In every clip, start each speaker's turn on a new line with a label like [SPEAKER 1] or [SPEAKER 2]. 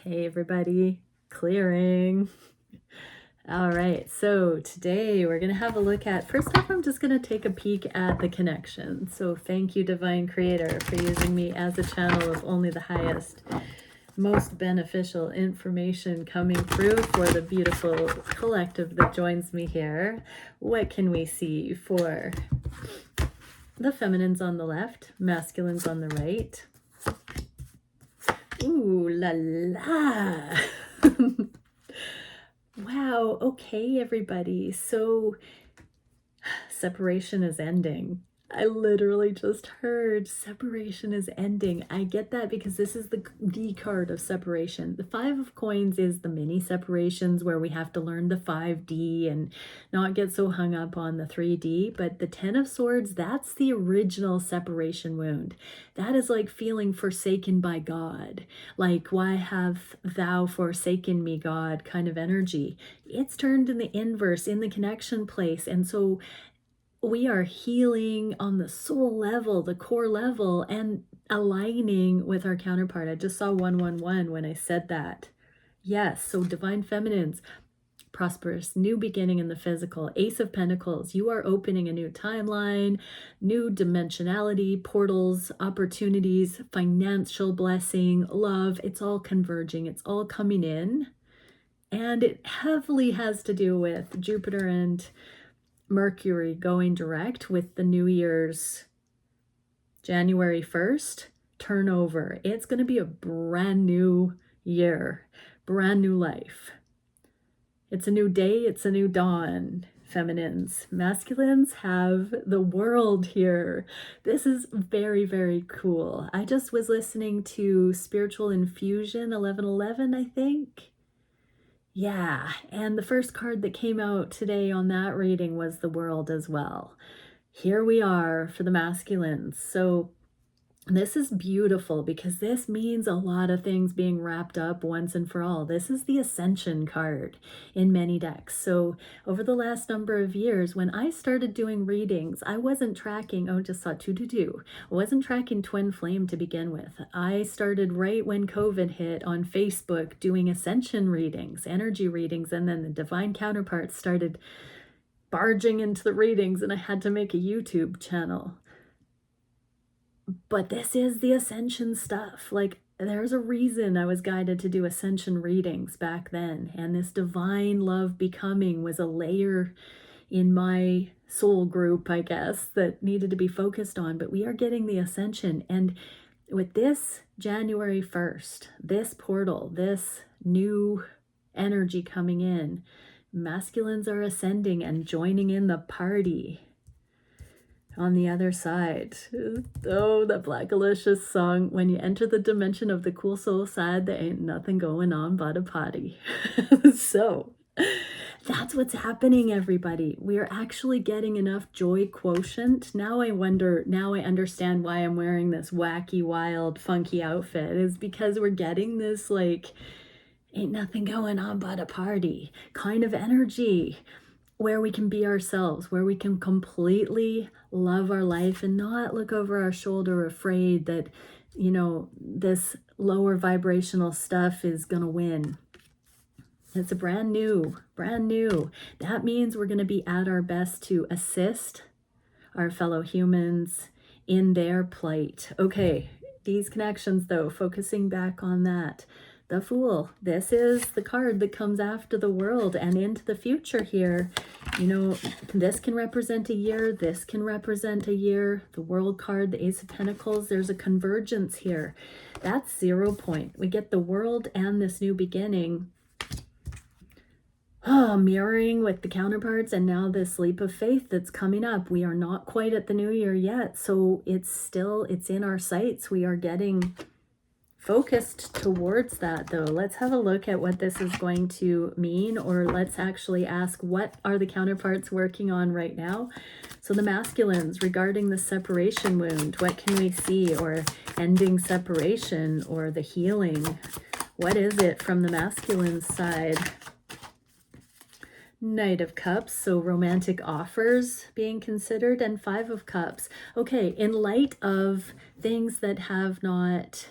[SPEAKER 1] Hey everybody, clearing. All right, so today we're going to have a look at, first off, I'm just going to take a peek at the connection. So thank you, Divine Creator, for using me as a channel of only the highest, most beneficial information coming through for the beautiful collective that joins me here. What can we see for the feminines on the left, masculines on the right? Ooh la la. Wow, okay, everybody. So separation is ending. I literally just heard separation is ending. I get that because this is the D card of separation. The 5 of coins is the mini separations where we have to learn the 5D and not get so hung up on the 3D. But the 10 of swords, that's the original separation wound. That is like feeling forsaken by God. Like, why have thou forsaken me, God, kind of energy. It's turned in the inverse in the connection place. And so we are healing on the soul level, the core level, and aligning with our counterpart. I just saw 111 when I said that. Yes, so divine feminines, prosperous, new beginning in the physical. Ace of Pentacles, you are opening a new timeline, new dimensionality, portals, opportunities, financial blessing, love. It's all converging. It's all coming in. And it heavily has to do with Jupiter and Mercury going direct with the New Year's January 1st turnover. It's going to be a brand new year, brand new life. It's a new day, it's a new dawn, feminines. Masculines have the world here. This is very, very cool. I just was listening to Spiritual Infusion 1111, I think. Yeah, and the first card that came out today on that reading was the world as well. Here we are for the masculines. So this is beautiful because this means a lot of things being wrapped up once and for all. This is the Ascension card in many decks. So over the last number of years, when I started doing readings, I wasn't tracking, just saw 222. I wasn't tracking Twin Flame to begin with. I started right when COVID hit on Facebook doing Ascension readings, energy readings, and then the divine counterparts started barging into the readings and I had to make a YouTube channel. But this is the Ascension stuff. Like, there's a reason I was guided to do Ascension readings back then. And this divine love becoming was a layer in my soul group, I guess, that needed to be focused on. But we are getting the Ascension. And with this January 1st, this portal, this new energy coming in, masculines are ascending and joining in the party. On the other side, oh, that Black Alicious song, when you enter the dimension of the cool soul side, there ain't nothing going on but a party. So that's what's happening, everybody. We are actually getting enough joy quotient. Now I understand why I'm wearing this wacky, wild, funky outfit, is because we're getting this like, ain't nothing going on but a party kind of energy, where we can be ourselves, where we can completely love our life and not look over our shoulder afraid that, this lower vibrational stuff is going to win. It's a brand new. That means we're going to be at our best to assist our fellow humans in their plight. Okay, these connections though, focusing back on that. The Fool, this is the card that comes after the world and into the future here. This can represent a year, this can represent a year. The World card, the Ace of Pentacles, there's a convergence here. That's 0 point. We get the world and this new beginning. Mirroring with the counterparts, and now this leap of faith that's coming up. We are not quite at the new year yet, so it's in our sights. We are getting focused towards that though. Let's have a look at what this is going to mean, or let's actually ask, what are the counterparts working on right now? So the masculines, regarding the separation wound, what can we see? Or ending separation, or the healing, what is it from the masculine side? Knight of Cups, so romantic offers being considered, and 5 of Cups. Okay, in light of things that have not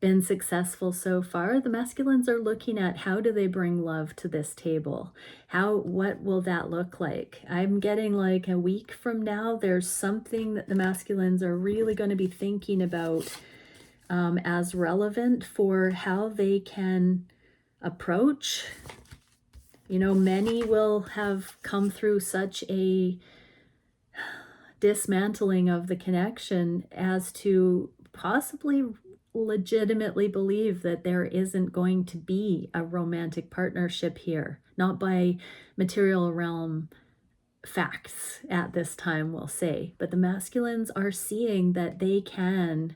[SPEAKER 1] been successful so far, the masculines are looking at how do they bring love to this table? What will that look like? I'm getting like a week from now, there's something that the masculines are really going to be thinking about as relevant for how they can approach. You know, many will have come through such a dismantling of the connection as to possibly legitimately believe that there isn't going to be a romantic partnership here, not by material realm facts at this time, we'll say, but the masculines are seeing that they can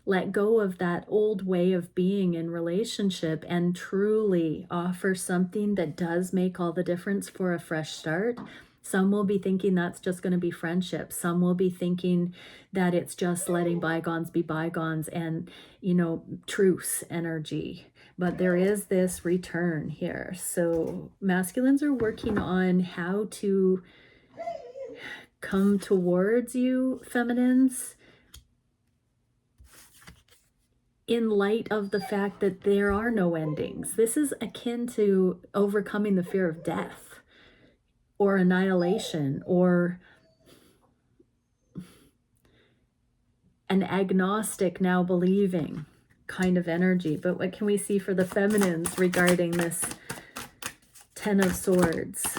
[SPEAKER 1] let go of that old way of being in relationship and truly offer something that does make all the difference for a fresh start. Some will be thinking that's just going to be friendship. Some will be thinking that it's just letting bygones be bygones and, you know, truce energy. But there is this return here. So masculines are working on how to come towards you, feminines, in light of the fact that there are no endings. This is akin to overcoming the fear of death or annihilation or an agnostic now believing kind of energy. But what can we see for the feminines regarding this Ten of Swords?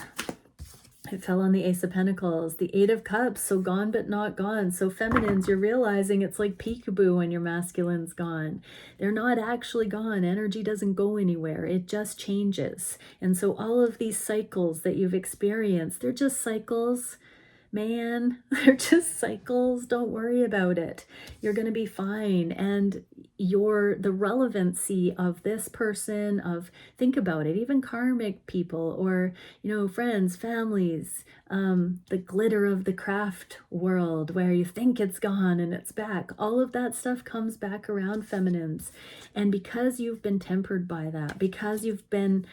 [SPEAKER 1] It fell on the Ace of Pentacles, the Eight of Cups, so gone but not gone. So feminines, you're realizing it's like peekaboo when your masculine's gone. They're not actually gone. Energy doesn't go anywhere. It just changes. And so all of these cycles that you've experienced, they're just cycles. Man, they're just cycles. Don't worry about it. You're going to be fine. And the relevancy of this person, think about it, even karmic people or, you know, friends, families, the glitter of the craft world where you think it's gone and it's back. All of that stuff comes back around, feminines. And because you've been tempered by that, because you've been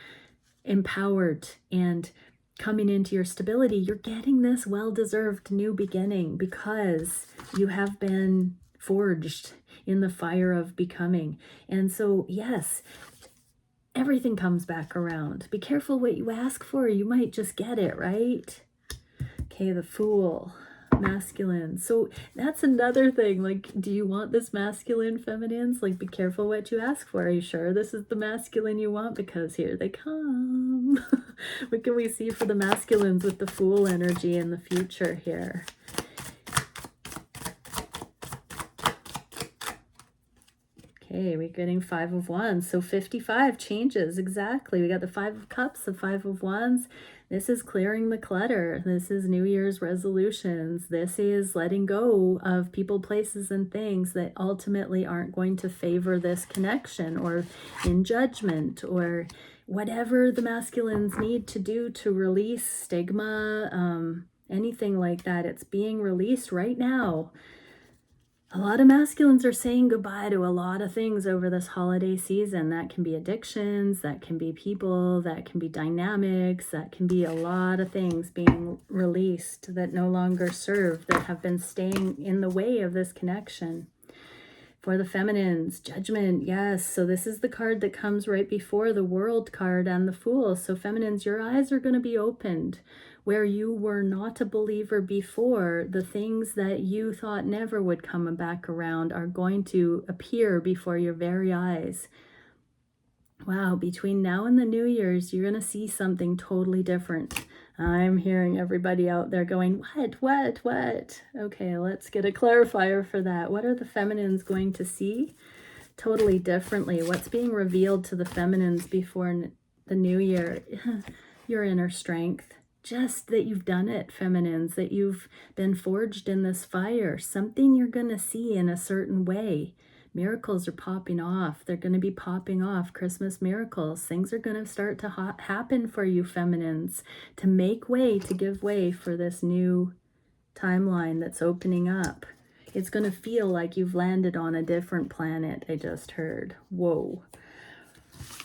[SPEAKER 1] empowered and coming into your stability, you're getting this well-deserved new beginning because you have been forged in the fire of becoming. And so, yes, everything comes back around. Be careful what you ask for. You might just get it, right? Okay, the Fool, masculine. So that's another thing. Like, do you want this masculine, feminines? Like, be careful what you ask for. Are you sure this is the masculine you want? Because here they come. What can we see for the masculines with the Fool energy in the future here? Okay, we're getting Five of Wands. So 55 changes, exactly. We got the Five of Cups, the Five of Wands. This is clearing the clutter. This is New Year's resolutions. This is letting go of people, places, and things that ultimately aren't going to favor this connection, or in judgment, or whatever the masculines need to do to release stigma, anything like that. It's being released right now. A lot of masculines are saying goodbye to a lot of things over this holiday season. That can be addictions, that can be people, that can be dynamics, that can be a lot of things being released that no longer serve, that have been staying in the way of this connection. For the feminines, Judgment, yes. So this is the card that comes right before the World card and the Fool. So feminines, your eyes are going to be opened. Where you were not a believer before, the things that you thought never would come back around are going to appear before your very eyes. Wow, between now and the New Year's, you're going to see something totally different. I'm hearing everybody out there going, what? Okay, let's get a clarifier for that. What are the feminines going to see totally differently? What's being revealed to the feminines before the New Year? Your inner strength. Just that you've done it, feminines, that you've been forged in this fire. Something you're going to see in a certain way. Miracles are popping off. They're going to be popping off. Christmas miracles. Things are going to start to happen for you, feminines, to make way, to give way for this new timeline that's opening up. It's going to feel like you've landed on a different planet, I just heard. Whoa.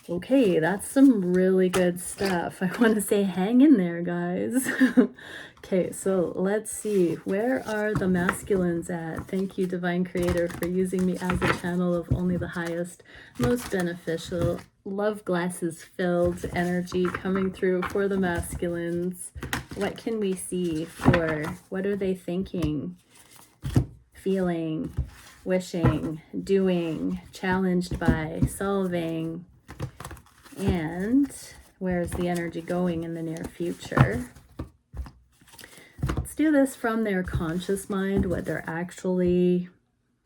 [SPEAKER 1] Okay, that's some really good stuff. I want to say hang in there, guys. Okay, so let's see. Where are the masculines at? Thank you, Divine Creator, for using me as a channel of only the highest, most beneficial, love glasses filled energy coming through for the masculines. What can we see for, what are they thinking, feeling, wishing, doing, challenged by, solving? And where's the energy going in the near future? Let's do this from their conscious mind, what they're actually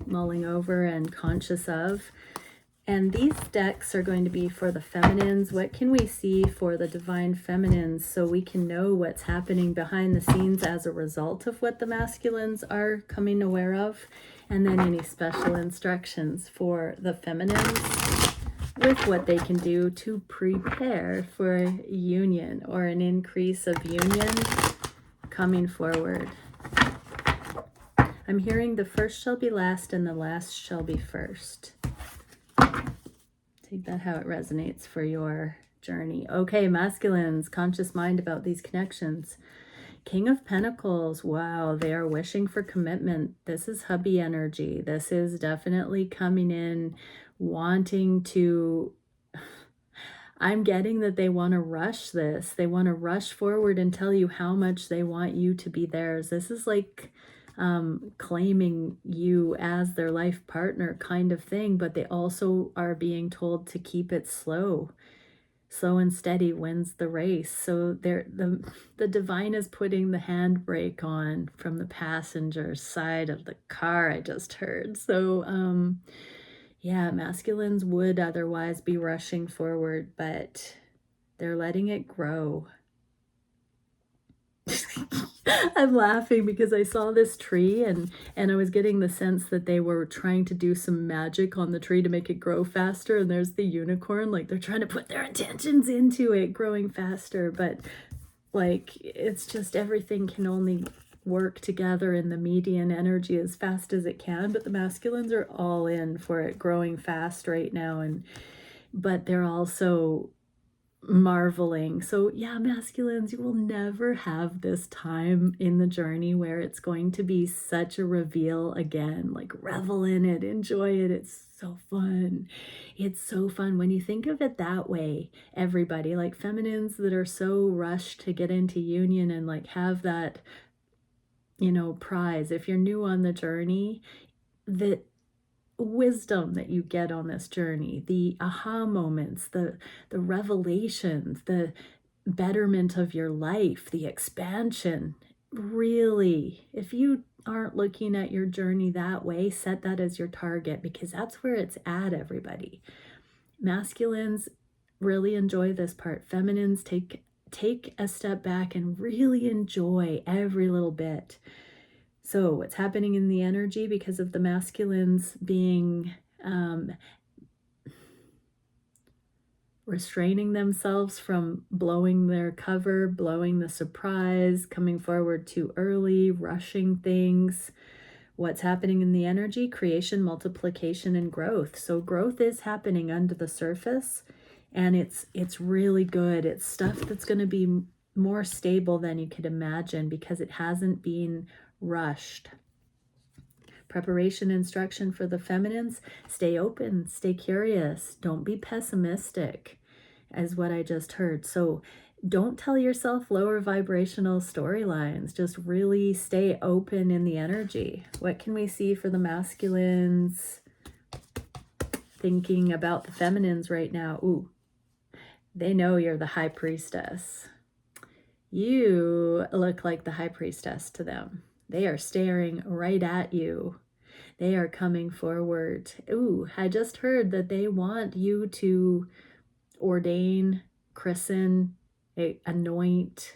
[SPEAKER 1] mulling over and conscious of. And these decks are going to be for the feminines. What can we see for the divine feminines so we can know what's happening behind the scenes as a result of what the masculines are coming aware of? And then any special instructions for the feminines with what they can do to prepare for union or an increase of union coming forward. I'm hearing the first shall be last and the last shall be first. Take that how it resonates for your journey. Okay, masculines, conscious mind about these connections. King of Pentacles, wow, they are wishing for commitment. This is hubby energy. This is definitely coming in wanting to, I'm getting that they want to rush this. They want to rush forward and tell you how much they want you to be theirs. This is like claiming you as their life partner kind of thing, but they also are being told to keep it slow. Slow and steady wins the race. So the divine is putting the handbrake on from the passenger side of the car, I just heard. So yeah, masculines would otherwise be rushing forward, but they're letting it grow. I'm laughing because I saw this tree and I was getting the sense that they were trying to do some magic on the tree to make it grow faster. And there's the unicorn, like they're trying to put their intentions into it growing faster. But like, it's just everything can only work together in the median energy as fast as it can. But the masculines are all in for it growing fast right now. But they're also marveling. So yeah, masculines, you will never have this time in the journey where it's going to be such a reveal again. Like, revel in it, enjoy it. It's so fun. It's so fun when you think of it that way. Everybody, like feminines that are so rushed to get into union and like have that, you know, prize. If you're new on the journey, that wisdom that you get on this journey, the aha moments, the revelations, the betterment of your life, the expansion. Really, if you aren't looking at your journey that way, set that as your target, because that's where it's at, everybody. Masculines really enjoy this part. Feminines take a step back and really enjoy every little bit. So what's happening in the energy because of the masculines being restraining themselves from blowing their cover, blowing the surprise, coming forward too early, rushing things. What's happening in the energy? Creation, multiplication, and growth. So growth is happening under the surface, and it's really good. It's stuff that's going to be more stable than you could imagine because it hasn't been rushed. Preparation instruction for the feminines: stay open, stay curious, don't be pessimistic, is what I just heard. So don't tell yourself lower vibrational storylines. Just really stay open in the energy. What can we see for the masculines thinking about the feminines right now? Ooh, they know you're the high priestess. You look like the high priestess to them. They are staring right at you. They are coming forward. Ooh, I just heard that they want you to ordain, christen, anoint,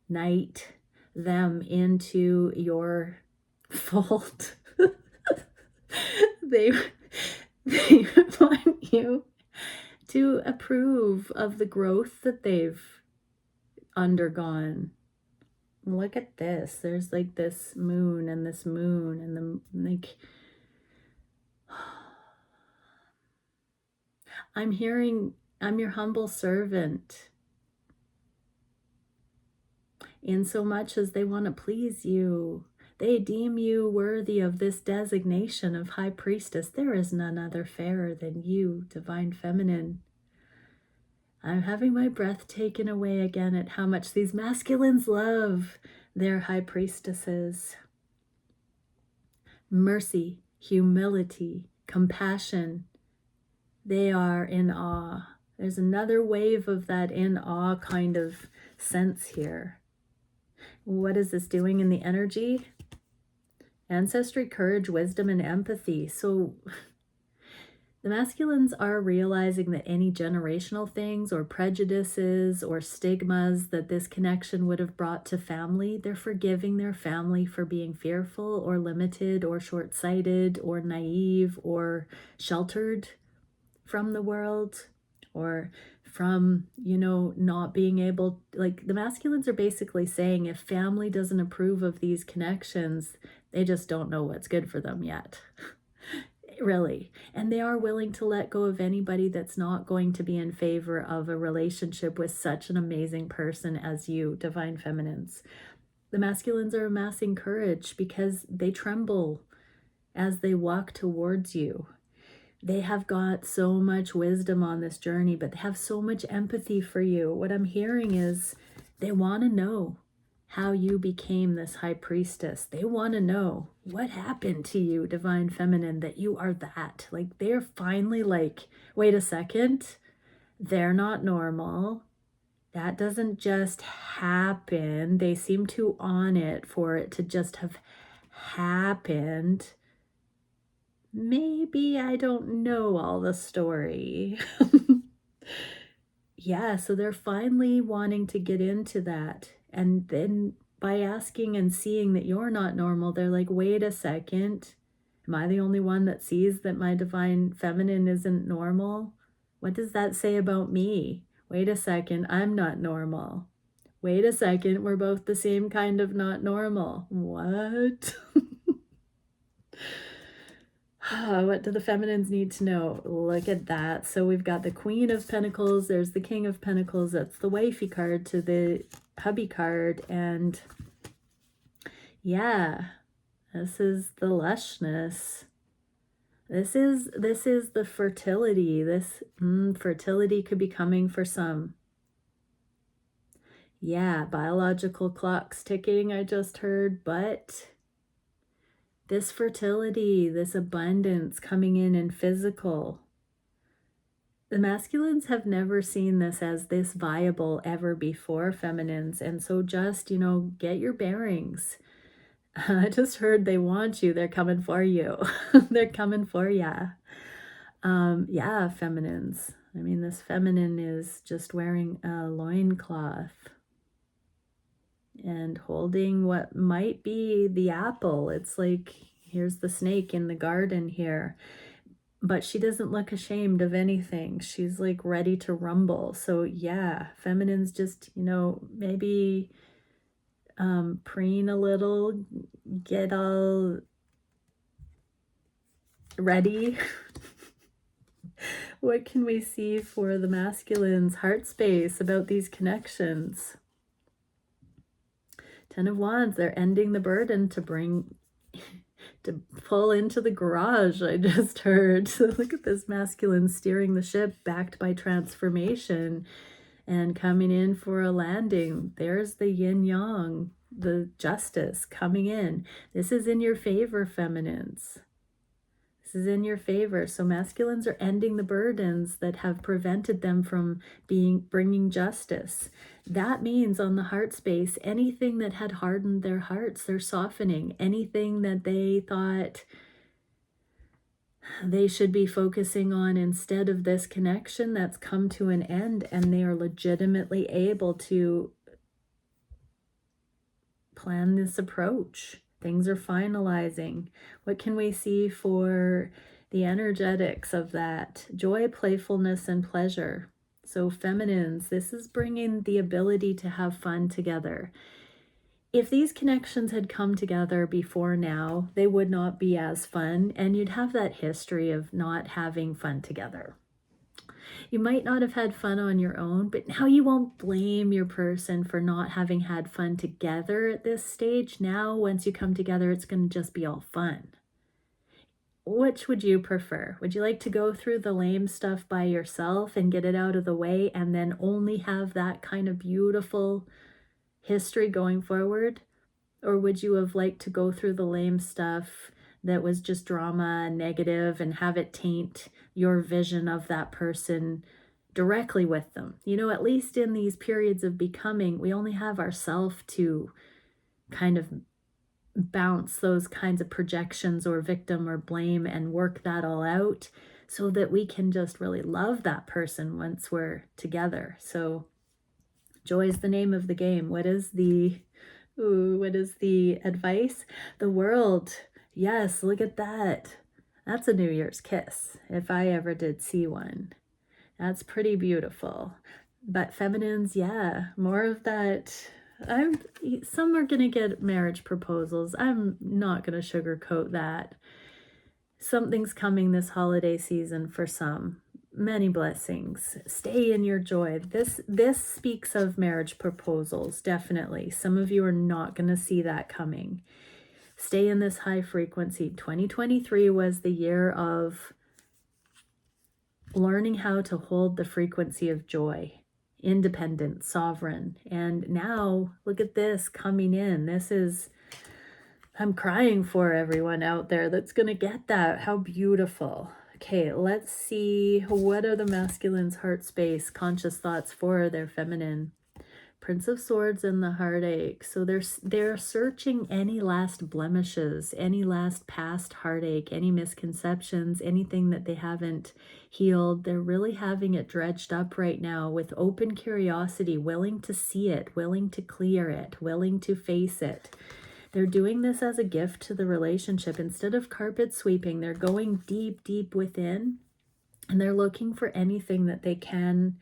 [SPEAKER 1] knight them into your fold. they want you to approve of the growth that they've undergone. Look at this. There's like this moon and the like. I'm hearing I'm your humble servant. In so much as they want to please you, they deem you worthy of this designation of High Priestess. There is none other fairer than you, Divine Feminine. I'm having my breath taken away again at how much these masculines love their High Priestesses. Mercy, humility, compassion. They are in awe. There's another wave of that in awe kind of sense here. What is this doing in the energy? Ancestry, courage, wisdom, and empathy. So the masculines are realizing that any generational things or prejudices or stigmas that this connection would have brought to family, they're forgiving their family for being fearful or limited or short-sighted or naive or sheltered from the world, or from, not being able, like the masculines are basically saying if family doesn't approve of these connections, they just don't know what's good for them yet. Really. And they are willing to let go of anybody that's not going to be in favor of a relationship with such an amazing person as you, Divine Feminines. The masculines are amassing courage because they tremble as they walk towards you. They have got so much wisdom on this journey, but they have so much empathy for you. What I'm hearing is they want to know how you became this High Priestess. They want to know what happened to you, Divine Feminine, that you are that. Like, they're finally like, wait a second, they're not normal. That doesn't just happen. They seem too on it for it to just have happened. Maybe I don't know all the story. Yeah, so they're finally wanting to get into that. And then by asking and seeing that you're not normal, they're like, wait a second. Am I the only one that sees that my Divine Feminine isn't normal? What does that say about me? Wait a second, I'm not normal. Wait a second, we're both the same kind of not normal. What? What do the feminines need to know? Look at that. So we've got the Queen of Pentacles. There's the King of Pentacles. That's the wifey card to the hubby card. And yeah, this is the lushness. This is the fertility. This fertility could be coming for some. Yeah, biological clocks ticking, I just heard, but this fertility, this abundance coming in physical. The masculines have never seen this as this viable ever before, feminines. And so just, get your bearings. I just heard they want you. They're coming for you. They're coming for ya. Yeah, feminines. I mean, this feminine is just wearing a loincloth and holding what might be the apple. It's like, here's the snake in the garden here. But she doesn't look ashamed of anything. She's like ready to rumble. So yeah, feminines just, maybe preen a little, get all ready. What can we see for the masculine's heart space about these connections? 10 of Wands, they're ending the burden to pull into the garage, I just heard. So look at this masculine steering the ship, backed by transformation and coming in for a landing. There's the yin yang, the justice coming in. This is in your favor, feminines. This is in your favor. So masculines are ending the burdens that have prevented them from bringing justice. That means on the heart space, anything that had hardened their hearts, they're softening. Anything that they thought they should be focusing on instead of this connection, that's come to an end, and they are legitimately able to plan this approach. Things are finalizing. What can we see for the energetics of that? Joy, playfulness, and pleasure. So feminines, this is bringing the ability to have fun together. If these connections had come together before now, they would not be as fun, and you'd have that history of not having fun together. You might not have had fun on your own, but now you won't blame your person for not having had fun together at this stage. Now, once you come together, it's going to just be all fun. Which would you prefer? Would you like to go through the lame stuff by yourself and get it out of the way and then only have that kind of beautiful history going forward? Or would you have liked to go through the lame stuff that was just drama and negative and have it taint your vision of that person directly with them? You know, at least in these periods of becoming, we only have ourselves to kind of bounce those kinds of projections or victim or blame and work that all out so that we can just really love that person once we're together. So joy is the name of the game. What is the advice? The world. Yes, look at that. That's a New Year's kiss, if I ever did see one. That's pretty beautiful. But feminines, yeah, more of that. Some are going to get marriage proposals. I'm not going to sugarcoat that. Something's coming this holiday season for some. Many blessings. Stay in your joy. This speaks of marriage proposals, definitely. Some of you are not going to see that coming. Stay in this high frequency. 2023 was the year of learning how to hold the frequency of joy, independent, sovereign. And now look at this coming in. I'm crying for everyone out there that's going to get that. How beautiful. Okay, let's see. What are the masculine's heart space, conscious thoughts for their feminine? Prince of Swords and the heartache. So they're searching any last blemishes, any last past heartache, any misconceptions, anything that they haven't healed. They're really having it dredged up right now with open curiosity, willing to see it, willing to clear it, willing to face it. They're doing this as a gift to the relationship. Instead of carpet sweeping, they're going deep, deep within, and they're looking for anything that they can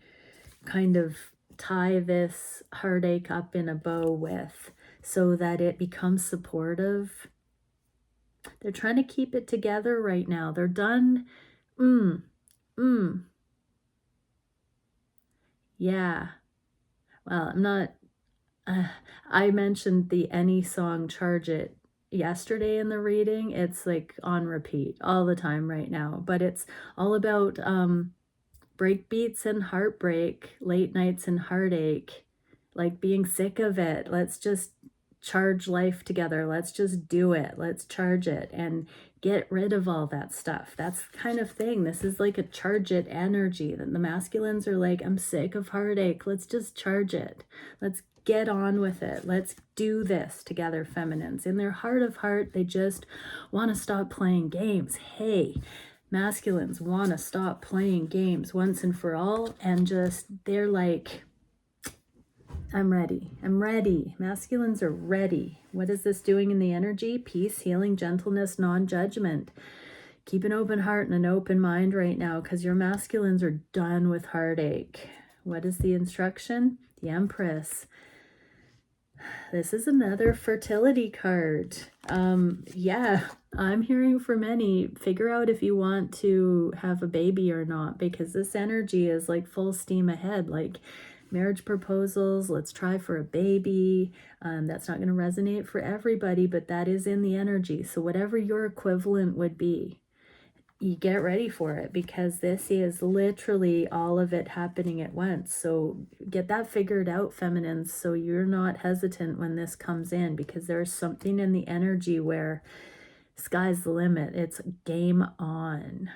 [SPEAKER 1] kind of tie this heartache up in a bow with so that it becomes supportive. They're trying to keep it together right now. They're done. Yeah. Well, I'm not... I mentioned the Any Song Charge It yesterday in the reading. It's like on repeat all the time right now. But it's all about breakbeats and heartbreak, late nights and heartache, like being sick of it. Let's just charge life together. Let's just do it. Let's charge it and get rid of all that stuff. That's the kind of thing. This is like a charge it energy. That the masculines are like, I'm sick of heartache. Let's just charge it. Let's get on with it. Let's do this together, feminines. In their heart of heart, they just want to stop playing games. Hey, masculines want to stop playing games once and for all, and they're like, I'm ready. I'm ready. Masculines are ready. What is this doing in the energy? Peace, healing, gentleness, non-judgment. Keep an open heart and an open mind right now, because your masculines are done with heartache. What is the instruction? The Empress. This is another fertility card. Yeah, I'm hearing for many, figure out if you want to have a baby or not, because this energy is like full steam ahead, like marriage proposals, let's try for a baby. That's not going to resonate for everybody, but that is in the energy. So whatever your equivalent would be, you get ready for it, because this is literally all of it happening at once. So get that figured out, feminines, so you're not hesitant when this comes in, because there's something in the energy where sky's the limit. It's game on.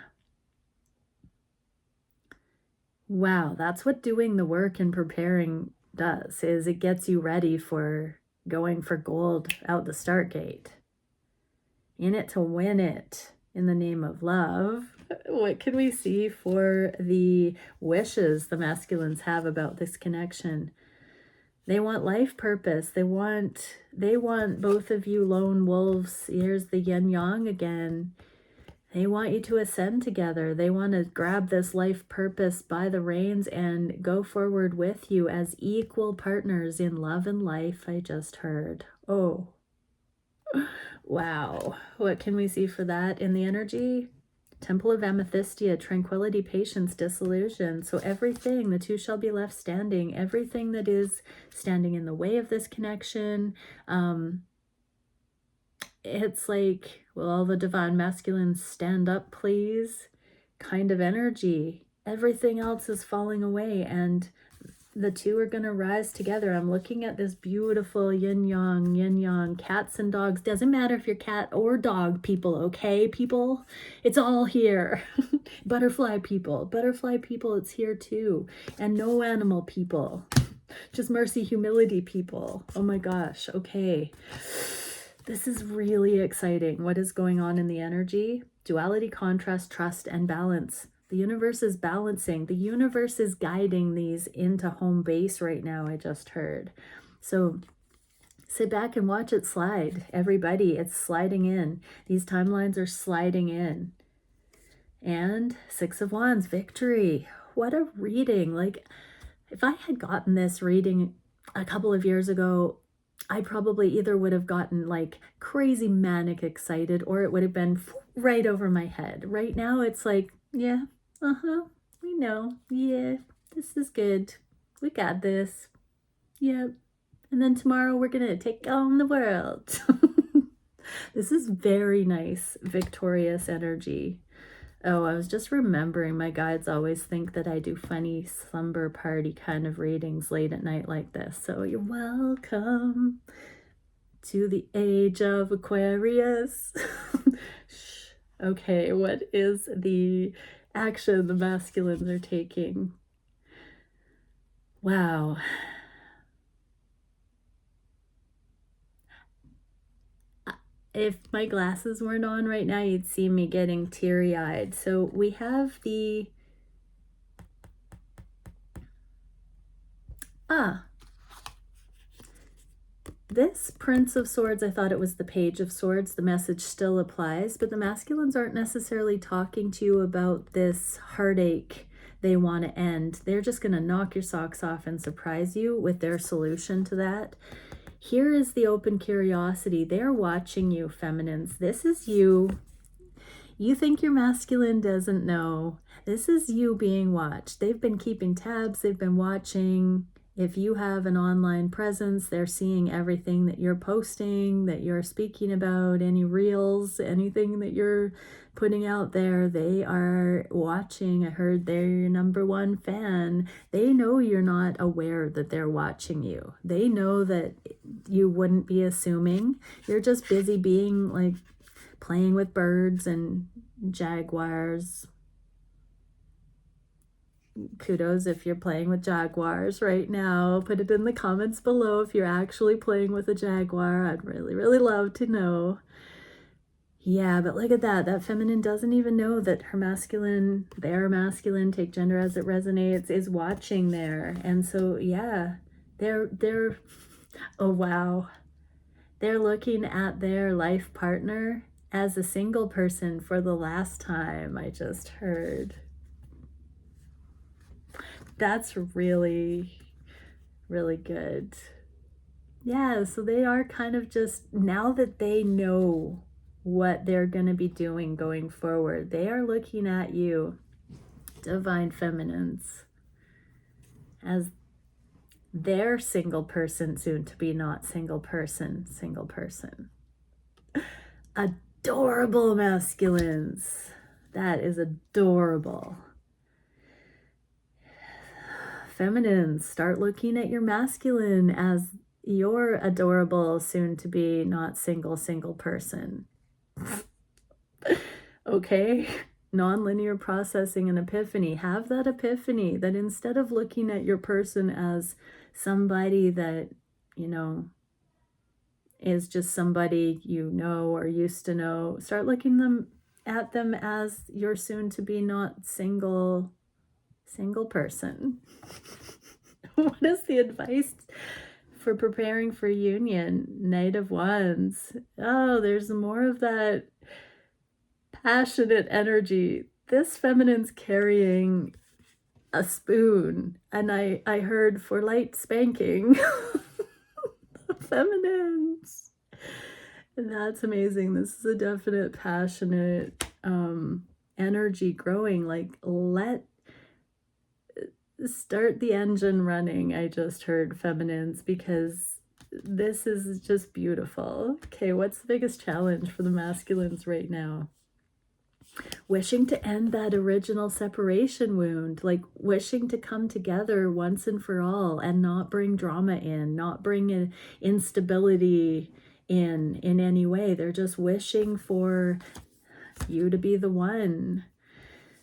[SPEAKER 1] Wow, that's what doing the work and preparing does, is it gets you ready for going for gold out the start gate. In it to win it. In the name of love. What can we see for the wishes the masculines have about this connection? They want life purpose. They want both of you lone wolves. Here's the yin yang again. They want you to ascend together. They want to grab this life purpose by the reins and go forward with you as equal partners in love and life, I just heard. Oh, wow. What can we see for that in the energy? Temple of Amethystia, tranquility, patience, disillusion. So everything, the two shall be left standing, everything that is standing in the way of this connection. It's like, will all the divine masculines stand up, please? Kind of energy. Everything else is falling away, and the two are going to rise together. I'm looking at this beautiful yin yang, cats and dogs. Doesn't matter if you're cat or dog people, okay, people? It's all here. Butterfly people, it's here too. And no animal people. Just mercy, humility people. Oh my gosh, okay. This is really exciting. What is going on in the energy? Duality, contrast, trust, and balance. The universe is balancing. The universe is guiding these into home base right now, I just heard. So sit back and watch it slide. Everybody, it's sliding in. These timelines are sliding in. And Six of Wands, victory. What a reading. Like, if I had gotten this reading a couple of years ago, I probably either would have gotten like crazy manic excited, or it would have been right over my head. Right now, it's like, yeah, we know. Yeah, this is good. We got this. Yep. And then tomorrow we're going to take on the world. This is very nice, victorious energy. Oh, I was just remembering my guides always think that I do funny slumber party kind of readings late at night like this. So you're welcome to the age of Aquarius. Okay, what is the action the masculines are taking? Wow. If my glasses weren't on right now, you'd see me getting teary-eyed. So we have the... This Prince of Swords, I thought it was the Page of Swords. The message still applies, but the masculines aren't necessarily talking to you about this heartache they want to end. They're just going to knock your socks off and surprise you with their solution to that. Here is the open curiosity. They're watching you, feminines. This is you. You think your masculine doesn't know. This is you being watched. They've been keeping tabs. They've been watching. If you have an online presence, they're seeing everything that you're posting, that you're speaking about, any reels, anything that you're putting out there. They are watching. I heard they're your #1 fan. They know you're not aware that they're watching you. They know that you wouldn't be assuming. You're just busy being like playing with birds and jaguars. Kudos if you're playing with jaguars right now. Put it in the comments below if you're actually playing with a jaguar. I'd really, really love to know. Yeah, but look at that. That feminine doesn't even know that her masculine, their masculine, take gender as it resonates, is watching there. And so, yeah, they're, oh, wow. They're looking at their life partner as a single person for the last time, I just heard. That's really, really good. Yeah, so they are kind of just, now that they know what they're going to be doing going forward, they are looking at you, divine feminines, as their single person, soon to be not single person. Adorable masculines. That is adorable. Feminines, start looking at your masculine as your adorable, soon to be not single person. Okay, non-linear processing and epiphany. Have that epiphany that instead of looking at your person as somebody that, you know, is just somebody you know or used to know, start looking at them as your soon to be not single person. What is the advice for preparing for union? Knight of Wands. Oh, there's more of that passionate energy. This feminine's carrying a spoon, and I heard for light spanking. Feminines. That's amazing. This is a definite passionate energy growing. Like, start the engine running. I just heard, feminines, because this is just beautiful. Okay, what's the biggest challenge for the masculines right now? Wishing to end that original separation wound, like wishing to come together once and for all and not bring drama in, not bring instability in any way. They're just wishing for you to be the one.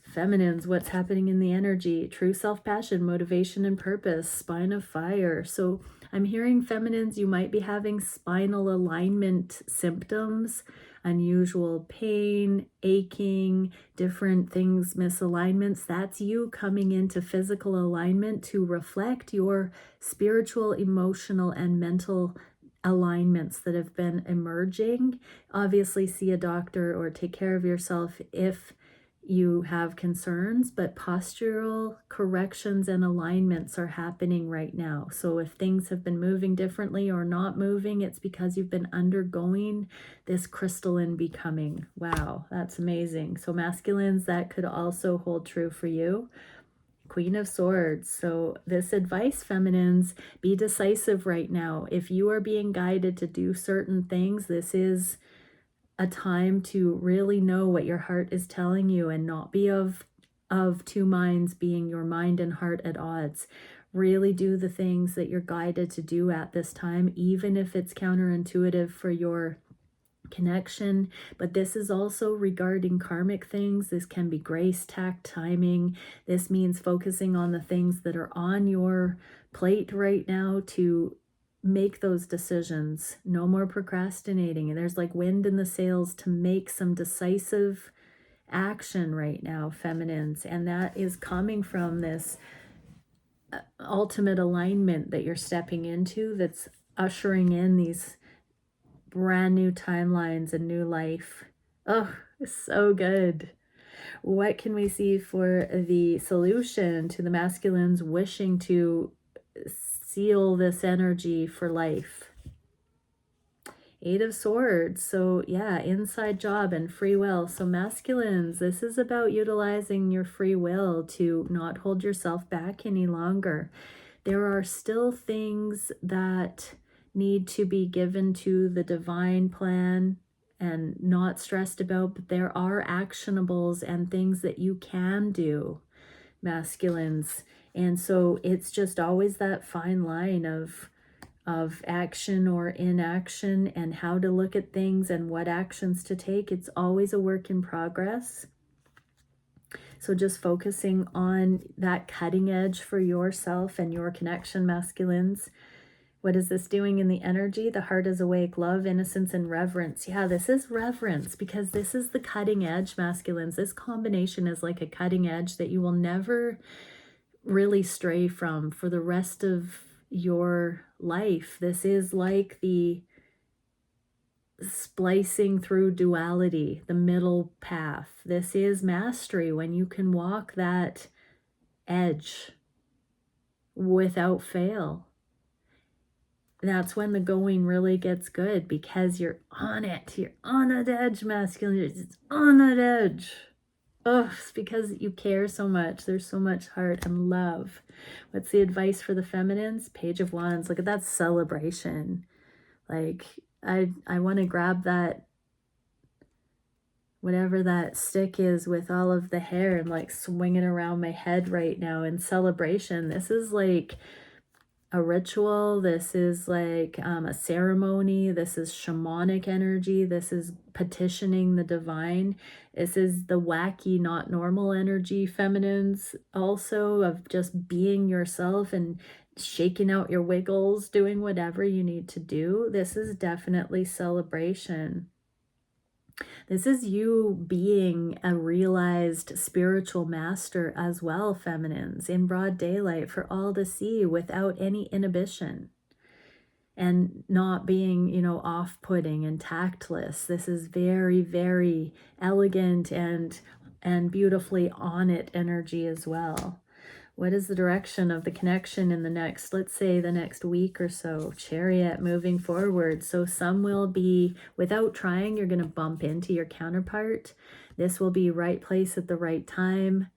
[SPEAKER 1] Feminines, what's happening in the energy? True self-passion, motivation, and purpose, spine of fire. So I'm hearing, feminines, you might be having spinal alignment symptoms, unusual pain, aching, different things, misalignments. That's you coming into physical alignment to reflect your spiritual, emotional, and mental alignments that have been emerging. Obviously, see a doctor or take care of yourself if you have concerns, but postural corrections and alignments are happening right now. So if things have been moving differently or not moving, it's because you've been undergoing this crystalline becoming. Wow, that's amazing. So masculines, that could also hold true for you. Queen of Swords. So this advice, feminines, be decisive right now. If you are being guided to do certain things, this is a time to really know what your heart is telling you and not be of two minds, being your mind and heart at odds. Really do the things that you're guided to do at this time, even if it's counterintuitive for your connection. But this is also regarding karmic things. This can be grace, tact, timing. This means focusing on the things that are on your plate right now to make those decisions. No more procrastinating. And there's like wind in the sails to make some decisive action right now, feminines. And that is coming from this ultimate alignment that you're stepping into, that's ushering in these brand new timelines and new life. Oh, so good. What can we see for the solution to the masculines wishing to seal this energy for life? Eight of Swords. So yeah, inside job and free will. So masculines, this is about utilizing your free will to not hold yourself back any longer. There are still things that need to be given to the divine plan and not stressed about, but there are actionables and things that you can do, masculines. And so it's just always that fine line of action or inaction, and how to look at things and what actions to take. It's always a work in progress. So just focusing on that cutting edge for yourself and your connection, masculines. What is this doing in the energy? The heart is awake, love, innocence, and reverence. Yeah, this is reverence, because this is the cutting edge, masculines. This combination is like a cutting edge that you will never really stray from for the rest of your life. This is like the splicing through duality, the middle path. This is mastery, when you can walk that edge without fail. That's when the going really gets good, because you're on it. You're on that edge, masculine. It's on that edge. Oh, it's because you care so much. There's so much heart and love. What's the advice for the feminines? Page of Wands. Look at that celebration. Like, I want to grab that, whatever that stick is with all of the hair, and like swing it around my head right now in celebration. This is like a ritual. This is like a ceremony. This is shamanic energy. This is petitioning the divine. This is the wacky, not normal energy, feminines, also, of just being yourself and shaking out your wiggles, doing whatever you need to do. This is definitely celebration. This is you being a realized spiritual master as well, feminines, in broad daylight for all to see without any inhibition, and not being, off-putting and tactless. This is very, very elegant and beautifully on it energy as well. What is the direction of the connection in the next, let's say the next week or so? Chariot, moving forward. So some will be, without trying, you're going to bump into your counterpart. This will be right place at the right time.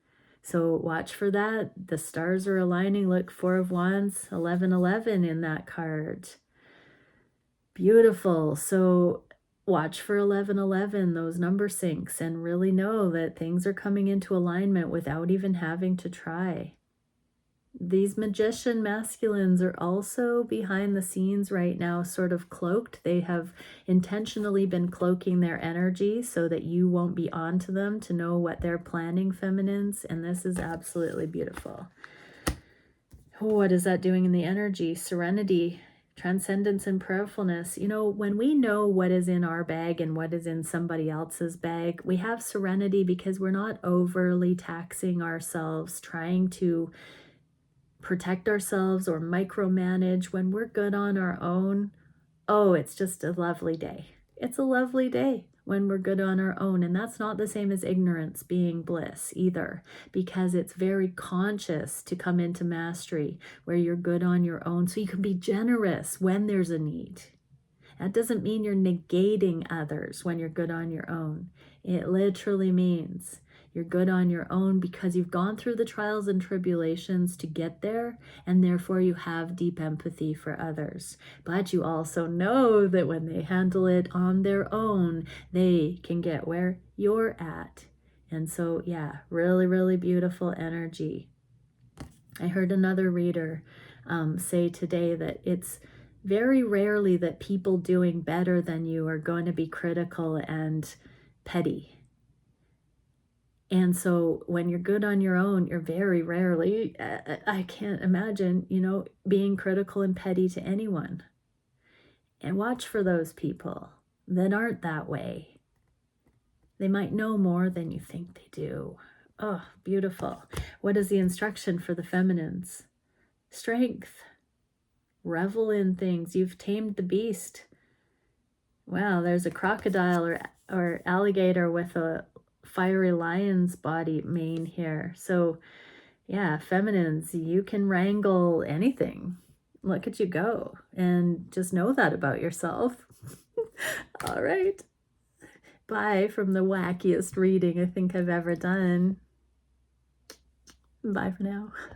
[SPEAKER 1] So watch for that. The stars are aligning. Look, 4 of Wands, 1111 in that card. Beautiful. So watch for 1111, those number syncs, and really know that things are coming into alignment without even having to try. These magician masculines are also behind the scenes right now, sort of cloaked. They have intentionally been cloaking their energy so that you won't be on to them to know what they're planning, feminines. And this is absolutely beautiful. What is that doing in the energy? Serenity, transcendence, and prayerfulness. You know, when we know what is in our bag and what is in somebody else's bag, we have serenity because we're not overly taxing ourselves, trying to protect ourselves or micromanage. When we're good on our own, oh, it's just a lovely day. It's a lovely day when we're good on our own. And that's not the same as ignorance being bliss either, because it's very conscious to come into mastery where you're good on your own so you can be generous when there's a need. That doesn't mean you're negating others when you're good on your own. It literally means you're good on your own because you've gone through the trials and tribulations to get there, and therefore you have deep empathy for others. But you also know that when they handle it on their own, they can get where you're at. And so, yeah, really, really beautiful energy. I heard another reader say today that it's very rarely that people doing better than you are going to be critical and petty. And so when you're good on your own, you're very rarely, I can't imagine, you know, being critical and petty to anyone. And watch for those people that aren't that way. They might know more than you think they do. Oh, beautiful. What is the instruction for the feminines? Strength. Revel in things. You've tamed the beast. Wow, there's a crocodile or alligator with a fiery lion's body mane here. So yeah, feminines, you can wrangle anything. Look at you go. And just know that about yourself. All right. Bye from the wackiest reading I think I've ever done. Bye for now.